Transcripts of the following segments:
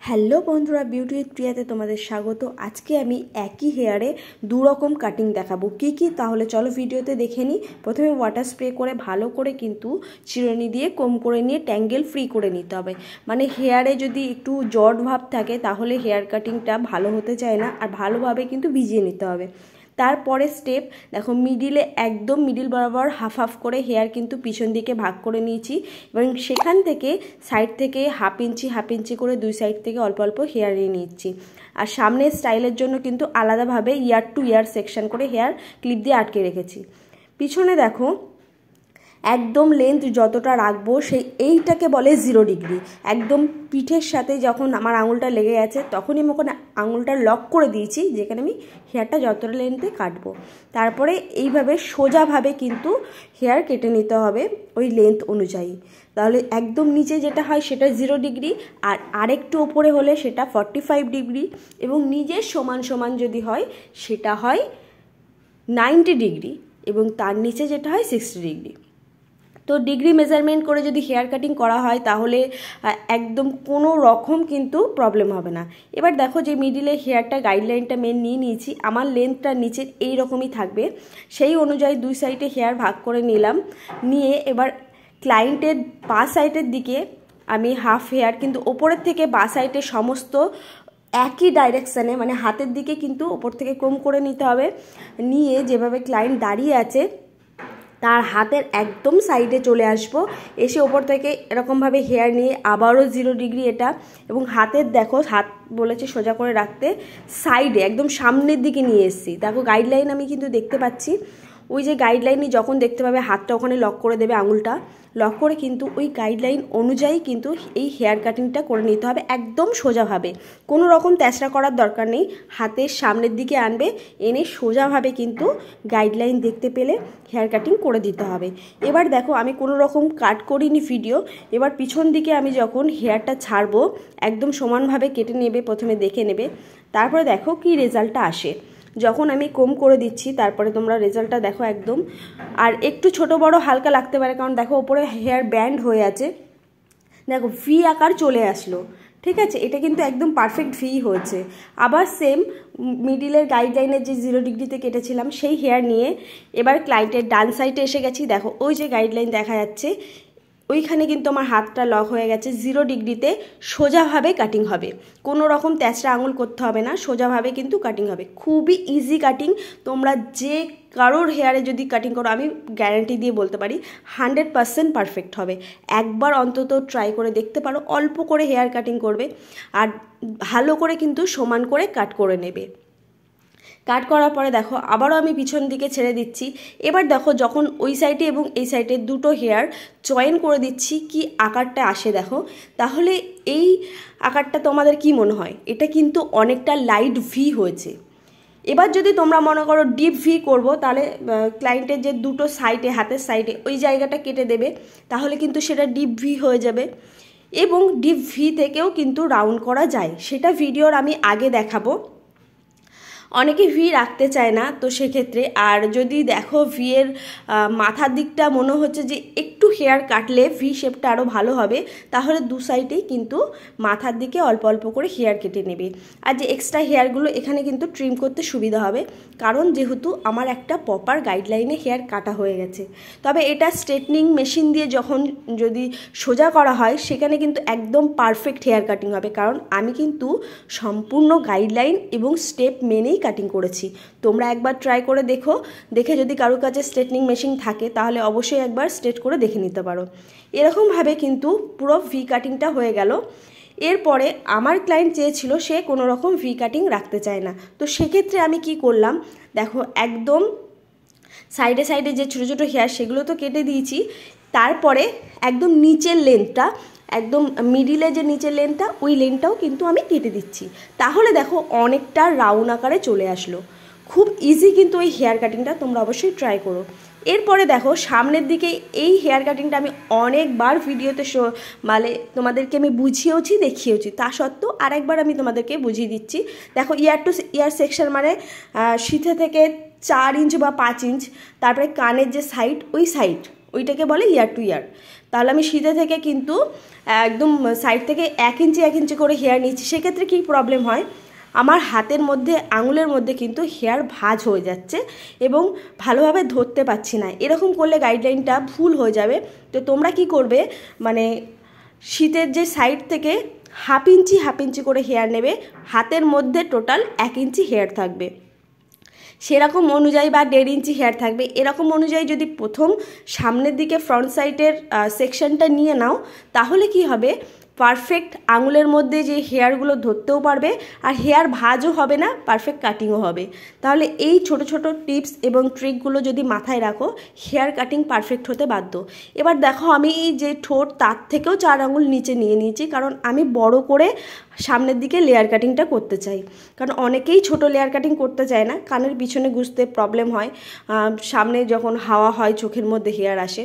Hello বন্ধুরা, beauty with প্রিয়াতে তোমাদের স্বাগত। আজকে আমি একই হেয়ারে দু রকম কাটিং দেখাবো। কি তাহলে চলো ভিডিওতে দেখে নিই। প্রথমে ওয়াটার স্প্রে করে ভালো করে কিন্তু চিরুনি দিয়ে কম করে নিয়ে ট্যাঙ্গেল ফ্রি করে নিতে হবে। মানে হেয়ারে যদি একটু জট ভাব থাকে তাহলে হেয়ার কাটিংটা ভালো হতে চায় না, আর ভালোভাবে কিন্তু ভিজিয়ে নিতে হবে। তারপরে স্টেপ দেখো, মিডিলে একদম মিডিল বরাবর হাফ হাফ করে হেয়ার কিন্তু পিছন দিকে ভাগ করে নিয়েছি এবং সেখান থেকে সাইড থেকে হাফ ইঞ্চি করে দুই সাইড থেকে অল্প অল্প হেয়ার নিয়ে নিচ্ছি। আর সামনের স্টাইলের জন্য কিন্তু আলাদাভাবে ইয়ার টু ইয়ার সেকশন করে হেয়ার ক্লিপ দিয়ে আটকে রেখেছি। পিছনে দেখো একদম লেন্থ যতটা রাখবো এইটাকে বলে 0 ডিগ্রি। একদম পিঠের সাথে যখন আমার আঙুলটা লেগে গেছে তখনই আমি ওখানে আঙুলটা লক করে দিয়েছি, যেখানে আমি হেয়ারটা যতটা লেন্থে কাটবো। তারপরে এইভাবে সোজাভাবে কিন্তু হেয়ার কেটে নিতে হবে ওই লেন্থ অনুযায়ী। তাহলে একদম নিচে যেটা হয় সেটা 0 ডিগ্রি, আর আরেকটু ওপরে হলে সেটা 45 ডিগ্রি, এবং নিজের সমান সমান যদি হয় সেটা হয় 90 ডিগ্রি, এবং তার নিচে যেটা হয় 60 ডিগ্রি। তো ডিগ্রি মেজারমেন্ট করে যদি হেয়ার কাটিং করা হয় তাহলে একদম কোনো রকম কিন্তু প্রবলেম হবে না। এবার দেখো যে মিডিলে হেয়ারটা গাইডলাইনটা নিয়ে নিয়েছি, আমার লেন্থটা নিচের এই রকমই থাকবে। সেই অনুযায়ী দুই সাইডে হেয়ার ভাগ করে নিলাম। নিয়ে এবার ক্লায়েন্টের বাঁ সাইডের দিকে আমি হাফ হেয়ার কিন্তু ওপরের থেকে বাঁ সাইডে সমস্ত একই ডাইরেকশানে, মানে হাতের দিকে কিন্তু ওপর থেকে কম করে নিতে হবে। নিয়ে যেভাবে ক্লায়েন্ট দাঁড়িয়ে আছে তার হাতের একদম সাইডে চলে আসবো, এসে ওপর থেকে এরকমভাবে হেয়ার নিয়ে আবারও 0 ডিগ্রি এটা, এবং হাতের দেখো হাত বলেছে সোজা করে রাখতে, সাইডে একদম সামনের দিকে নিয়ে এসেছি। দেখো গাইডলাইন আমি কিন্তু দেখতে পাচ্ছি। ওই যে গাইডলাইনই যখন দেখতে পাবে হাতটা ওখানে লক করে দেবে, আঙুলটা লক করে কিন্তু ওই গাইডলাইন অনুযায়ী কিন্তু এই হেয়ার কাটিংটা করে নিতে হবে একদম সোজাভাবে। কোনো রকম তেচড়া করার দরকার নেই, হাতের সামনের দিকে আনবে, এনে সোজাভাবে কিন্তু গাইডলাইন দেখতে পেলে হেয়ার কাটিং করে দিতে হবে। এবার দেখো আমি কোনো রকম কাট করিনি ভিডিও। এবার পিছন দিকে আমি যখন হেয়ারটা ছাড়বো একদম সমানভাবে কেটে নেবে, প্রথমে দেখে নেবে, তারপরে দেখো কি রেজাল্টটা আসে। যখন আমি কম করে দিচ্ছি তারপরে তোমরা রেজাল্টটা দেখো একদম। আর একটু ছোট বড় হালকা লাগতে পারে, কারণ দেখো ওপরে হেয়ার ব্যান্ড হয়ে আছে, দেখো ভি আকার চলে আসলো। ঠিক আছে, এটা কিন্তু একদম পারফেক্ট ভি হয়েছে। আবার সেম মিডিলের গাইডলাইনের যে 0 ডিগ্রিতে কেটেছিলাম সেই হেয়ার নিয়ে এবার ক্লায়েন্টের ডান সাইডে এসে গেছি। দেখো ওই যে গাইডলাইন দেখা যাচ্ছে ওইখানে কিন্তু আমার হাতটা লক হয়ে গেছে। 0 ডিগ্রিতে সোজাভাবে কাটিং হবে, কোনো রকম তেচড়া আঙুল করতে হবে না, সোজাভাবে কিন্তু কাটিং হবে। খুবই ইজি কাটিং। তোমরা যে কারোর হেয়ারে যদি কাটিং করো আমি গ্যারান্টি দিয়ে বলতে পারি 100% পারফেক্ট হবে। একবার অন্তত ট্রাই করে দেখতে পারো, অল্প করে হেয়ার কাটিং করবে আর ভালো করে কিন্তু সমান করে কাট করে নেবে। কাট করার পরে দেখো আবারও আমি পিছন দিকে ছেড়ে দিচ্ছি। এবার দেখো যখন ওই সাইডে এবং এই সাইডে দুটো হেয়ার জয়েন করে দিচ্ছি কি আকারটা আসে দেখো। তাহলে এই আকারটা তোমাদের কি মনে হয়? এটা কিন্তু অনেকটা লাইট ভি হয়েছে। এবার যদি তোমরা মনে করো ডিপ ভি করবো, তাহলে ক্লায়েন্টের যে দুটো সাইডে হাতের সাইডে ওই জায়গাটা কেটে দেবে, তাহলে কিন্তু সেটা ডিপ ভি হয়ে যাবে। এবং ডিপ ভি থেকেও কিন্তু রাউন্ড করা যায়, সেটা ভিডিওর আমি আগে দেখাবো। অনেকে ভি রাখতে চায় না, তো সেক্ষেত্রে আর যদি দেখো ভি এর মাথার দিকটা মনে হচ্ছে যে একটু হেয়ার কাটলে ভি শেপটা আরও ভালো হবে, তাহলে দু সাইডেই কিন্তু মাথার দিকে অল্প অল্প করে হেয়ার কেটে নেবে। আর যে এক্সট্রা হেয়ারগুলো এখানে কিন্তু ট্রিম করতে সুবিধা হবে, কারণ যেহেতু আমার একটা প্রপার গাইডলাইনে হেয়ার কাটা হয়ে গেছে। তবে এটা স্ট্রেটনিং মেশিন দিয়ে যখন যদি সোজা করা হয় সেখানে কিন্তু একদম পারফেক্ট হেয়ার কাটিং হবে, কারণ আমি কিন্তু সম্পূর্ণ গাইডলাইন এবং স্টেপ মেনেই কাটিং করেছি। তোমরা একবার ট্রাই করে দেখো, দেখে যদি কারোর কাছে স্ট্রেটনিং মেশিন থাকে তাহলে অবশ্যই একবার স্ট্রেট করে দেখে নিতে পারো। এরকমভাবে কিন্তু পুরো ভি কাটিংটা হয়ে গেল। এরপরে আমার ক্লায়েন্ট চেয়েছিল সে কোনো রকম ভি কাটিং রাখতে চায় না, তো সেক্ষেত্রে আমি কি করলাম দেখো, একদম সাইডে সাইডে যে ছোটো ছোটো হেয়ার সেগুলো তো কেটে দিয়েছি, তারপরে একদম নিচের লেন্থটা, একদম মিডিলে যে নিচের লেনটা ওই লেনটাও কিন্তু আমি কেটে দিচ্ছি। তাহলে দেখো অনেকটা রাউন্ড আকারে চলে আসলো। খুব ইজি কিন্তু এই হেয়ার কাটিংটা, তোমরা অবশ্যই ট্রাই করো। এরপরে দেখো সামনের দিকে এই হেয়ার কাটিংটা আমি অনেকবার ভিডিওতে মানে তোমাদেরকে আমি বুঝিয়েওছি দেখিয়েওছি, তা সত্ত্বেও আরেকবার আমি তোমাদেরকে বুঝিয়ে দিচ্ছি। দেখো ইয়ার টু ইয়ার সেকশন মানে সিথে থেকে 4 ইঞ্চ বা 5 ইঞ্চ, তারপরে কানের যে সাইড ওই সাইড ওইটাকে বলে ইয়ার টু ইয়ার। তাহলে আমি সিধে থেকে কিন্তু একদম সাইড থেকে 1 ইঞ্চি করে হেয়ার নিচ্ছি। সেক্ষেত্রে কী প্রবলেম হয়, আমার হাতের মধ্যে আঙুলের মধ্যে কিন্তু হেয়ার ভাঁজ হয়ে যাচ্ছে এবং ভালোভাবে ধরতে পারছি না। এরকম করলে গাইডলাইনটা ভুল হয়ে যাবে। তো তোমরা কি করবে, মানে শীতের যে সাইড থেকে হাফ ইঞ্চি করে হেয়ার নেবে, হাতের মধ্যে টোটাল 1 ইঞ্চি হেয়ার থাকবে, সেরকম অনুযায়ী বা 1.5 ইঞ্চি হেয়ার থাকবে। এরকম অনুযায়ী যদি প্রথম সামনের দিকে ফ্রন্ট সাইডের সেকশনটা নিয়ে নাও, তাহলে কি হবে, পারফেক্ট আঙুলের মধ্যে যে হেয়ারগুলো ধরতেও পারবে আর হেয়ার ভাঁজও হবে না, পারফেক্ট কাটিংও হবে। তাহলে এই ছোট ছোট টিপস এবং ট্রিকগুলো যদি মাথায় রাখো, হেয়ার কাটিং পারফেক্ট হতে বাধ্য। এবার দেখো, আমি এই যে ঠোঁট তার থেকেও 4 আঙুল নিচে নিয়ে নিয়েছি, কারণ আমি বড় করে সামনের দিকে লেয়ার কাটিংটা করতে চাই। কারণ অনেকেই ছোট লেয়ার কাটিং করতে চায় না, কানের পিছনে গুঁজতে প্রবলেম হয়, সামনে যখন হাওয়া হয় চোখের মধ্যে হেয়ার আসে,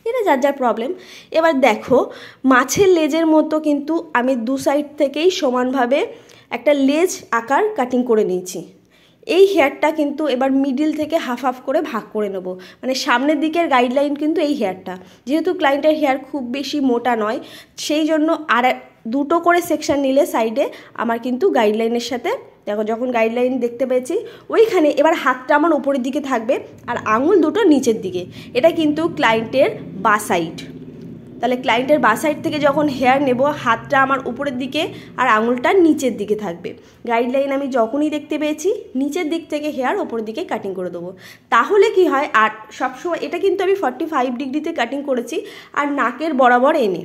এটা যার যার প্রবলেম। এবার দেখো, মাছের লেজের মতো কিন্তু আমি 2 সাইড থেকেই সমানভাবে একটা লেজ আকার কাটিং করে নিয়েছি। এই হেয়ারটা কিন্তু এবার মিডিল থেকে হাফ করে ভাগ করে নেব, মানে সামনের দিকের গাইডলাইন কিন্তু এই হেয়ারটা। যেহেতু ক্লায়েন্টের হেয়ার খুব বেশি মোটা নয়, সেই জন্য আর 2টো করে সেকশন নিলে সাইডে আমার কিন্তু গাইডলাইনের সাথে, দেখো যখন গাইডলাইন দেখতে পেয়েছি ওইখানে এবার হাতটা আমার উপরের দিকে থাকবে আর আঙুল দুটো নিচের দিকে। এটা কিন্তু ক্লায়েন্টের বা সাইড। তাহলে ক্লায়েন্টের বা সাইড থেকে যখন হেয়ার নেব, হাতটা আমার উপরের দিকে আর আঙুলটা নিচের দিকে থাকবে। গাইডলাইন আমি যখনই দেখতে পেয়েছি নিচের দিক থেকে হেয়ার ওপরের দিকে কাটিং করে দেবো। তাহলে কি হয়, আর সবসময় এটা কিন্তু আমি 45 ডিগ্রিতে কাটিং করেছি, আর নাকের বরাবর এনে,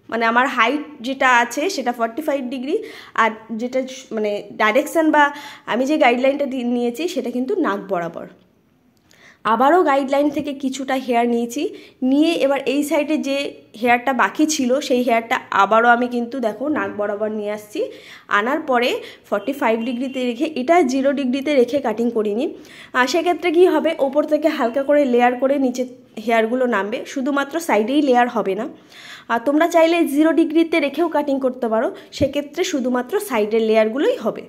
মানে আমার হাইট যেটা আছে সেটা 45 ডিগ্রি, আর যেটা মানে ডাইরেকশান বা আমি যে গাইডলাইনটা নিয়েছি সেটা কিন্তু নাক বরাবর। আবারও গাইডলাইন থেকে কিছুটা হেয়ার নিয়েছি, নিয়ে এবার এই সাইডে যে হেয়ারটা বাকি ছিল সেই হেয়ারটা আবারও আমি কিন্তু দেখো নাক বরাবর নিয়ে আসছি। আনার পরে 45 ডিগ্রিতে রেখে, এটা 0 ডিগ্রিতে রেখে কাটিং করিনি। সেক্ষেত্রে কী হবে, ওপর থেকে হালকা করে লেয়ার করে নিচে হেয়ারগুলো নামবে, শুধুমাত্র সাইডেই লেয়ার হবে না। আর তোমরা চাইলে 0 ডিগ্রিতে রেখেও কাটিং করতে পারো, সেক্ষেত্রে শুধুমাত্র সাইডের লেয়ারগুলোই হবে।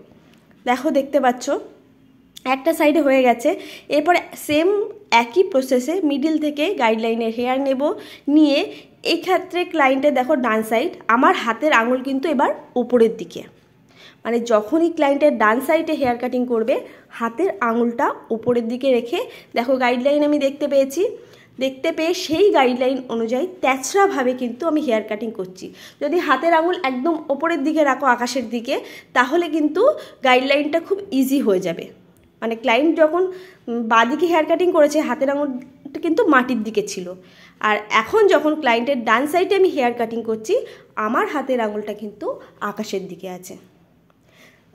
দেখো, দেখতে পাচ্ছ একটা সাইডে হয়ে গেছে। এরপরে সেম একই প্রসেসে মিডিল থেকে গাইডলাইনের হেয়ার নেব, নিয়ে এই ক্ষেত্রে ক্লায়েন্টের দেখো ডান সাইড, আমার হাতের আঙুল কিন্তু এবার উপরের দিকে, মানে যখনই ক্লায়েন্টের ডান সাইডে হেয়ার কাটিং করবে হাতের আঙুলটা উপরের দিকে রেখে, দেখো গাইডলাইন আমি দেখতে পেয়ে সেই গাইডলাইন অনুযায়ী তেছড়াভাবে কিন্তু আমি হেয়ার কাটিং করছি। যদি হাতের আঙুল একদম ওপরের দিকে রাখো আকাশের দিকে, তাহলে কিন্তু গাইডলাইনটা খুব ইজি হয়ে যাবে। মানে ক্লায়েন্ট যখন বাঁদিকে হেয়ার কাটিং করেছে, হাতের আঙুলটা কিন্তু মাটির দিকে ছিল, আর এখন যখন ক্লায়েন্টের ডান সাইডে আমি হেয়ার কাটিং করছি, আমার হাতের আঙুলটা কিন্তু আকাশের দিকে আছে।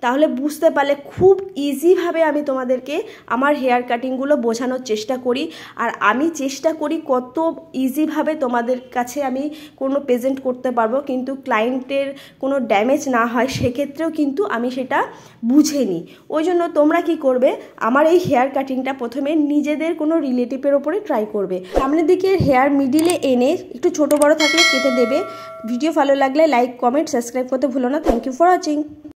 তাহলে বুঝতে পারলে খুব ইজিভাবে আমি তোমাদেরকে আমার হেয়ার কাটিংগুলো বোঝানোর চেষ্টা করি, আর আমি চেষ্টা করি কত ইজিভাবে তোমাদের কাছে আমি কোনো প্রেজেন্ট করতে পারবো, কিন্তু ক্লায়েন্টের কোনো ড্যামেজ না হয় সেক্ষেত্রেও কিন্তু আমি সেটা বুঝে নিই। ওই জন্য তোমরা কি করবে, আমার এই হেয়ার কাটিংটা প্রথমে নিজেদের কোনো রিলেটিভের ওপরে ট্রাই করবে। সামনের দিকে হেয়ার মিডিলে এনে একটু ছোট বড় থাকলে কেটে দেবে। ভিডিও ভালো লাগলে লাইক, কমেন্ট, সাবস্ক্রাইব করতে ভুলো না। Thank you for watching.